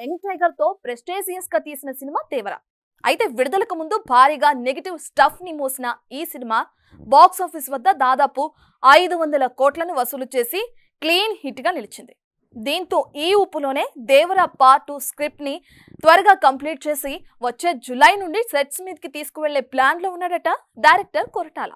Young tiger తో prestigious గా తీసిన సినిమా దేవర. అయితే విడుదలకు ముందు భారీగా నెగటివ్ స్టఫ్ ని మోసిన ఈ సినిమా బాక్స్ ఆఫీస్ వద్ద దాదాపు 500 కోట్లను వసూలు చేసి క్లీన్ హిట్ గా నిలిచింది. దీంతో ఈ ఊపులోనే దేవర పార్ట్ 2 స్క్రిప్ట్ ని త్వరగా కంప్లీట్ చేసి వచ్చే జూలై నుండి సెట్స్ మీదకి తీసుకువెళ్లే ప్లాన్ లో ఉన్నాడట డైరెక్టర్ కొరటాల.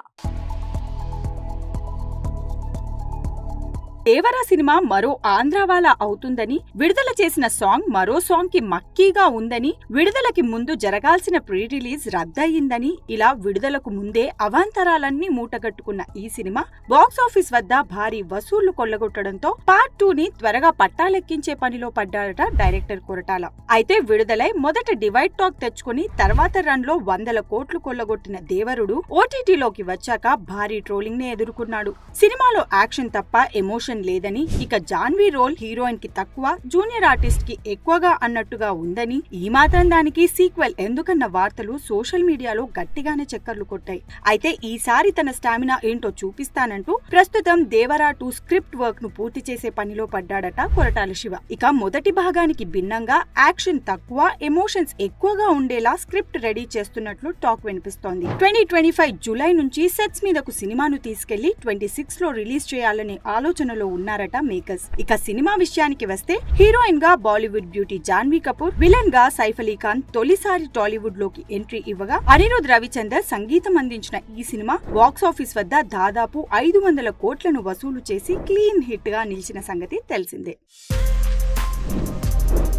దేవర సినిమా మరో ఆంధ్రావాలా అవుతుందని, విడుదల చేసిన సాంగ్ మరో సాంగ్ కి మక్కీగా ఉందని, విడుదలకి ముందు జరగాల్సిన ప్రీ రిలీజ్ రద్దయిందని, ఇలా విడుదలకు ముందే అవాంతరాలన్నీ మూటగట్టుకున్న ఈ సినిమా బాక్సాఫీస్ వద్ద భారీ వసూళ్లు కొల్లగొట్టడంతో పార్ట్ 2 ని త్వరగా పట్టాలెక్కించే పనిలో పడ్డాడట డైరెక్టర్ కొరటాల. అయితే విడుదలై మొదట డివైడ్ టాక్ తెచ్చుకుని తర్వాత రన్ లో 100 కోట్లు కొల్లగొట్టిన దేవరుడు ఓటీటీలోకి వచ్చాక భారీ ట్రోలింగ్ ని ఎదుర్కొన్నాడు. సినిమాలో యాక్షన్ తప్ప ఎమోషన్ లేదని, ఇక జాన్వీ రోల్ హీరోయిన్ కి తక్కువ, జూనియర్ ఆర్టిస్ట్ కి ఎక్కువగా అన్నట్టుగా ఉందని, ఈ మాత్రం దానికి సీక్వెల్ ఎందుకన్న వార్తలు సోషల్ మీడియాలో గట్టిగానే చక్కర్లు కొట్టాయి. అయితే ఈసారి తన స్టామినా ఏంటో చూపిస్తానంటూ ప్రస్తుతం దేవరా 2 స్క్రిప్ట్ వర్క్ ను పూర్తి చేసే పనిలో పడ్డాడట కొరటాల శివ. ఇక మొదటి భాగానికి భిన్నంగా యాక్షన్ తక్కువ, ఎమోషన్స్ ఎక్కువగా ఉండేలా స్క్రిప్ట్ రెడీ చేస్తున్నట్లు టాక్ వినిపిస్తోంది. 2025 జూలై నుంచి సెట్స్ మీదకు సినిమాను తీసుకెళ్లి 26 లో రిలీజ్ చేయాలనే ఆలోచనలో ఉన్నారట మేకర్స్. ఇక సినిమా విషయానికి వస్తే హీరోయిన్ గా బాలీవుడ్ బ్యూటీ జాన్వీ కపూర్, విలన్ గా సైఫ్ అలీ ఖాన్ తొలిసారి టాలీవుడ్ లోకి ఎంట్రీ ఇవ్వగా, అనిరుద్ రవిచందర్ సంగీతం అందించిన ఈ సినిమా బాక్స్ ఆఫీస్ వద్ద దాదాపు 500 కోట్లను వసూలు చేసి క్లీన్ హిట్ గా నిలిచిన సంగతి తెలిసిందే.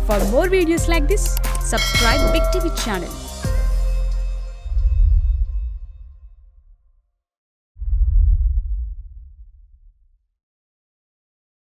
For more videos like this, subscribe Big TV channel.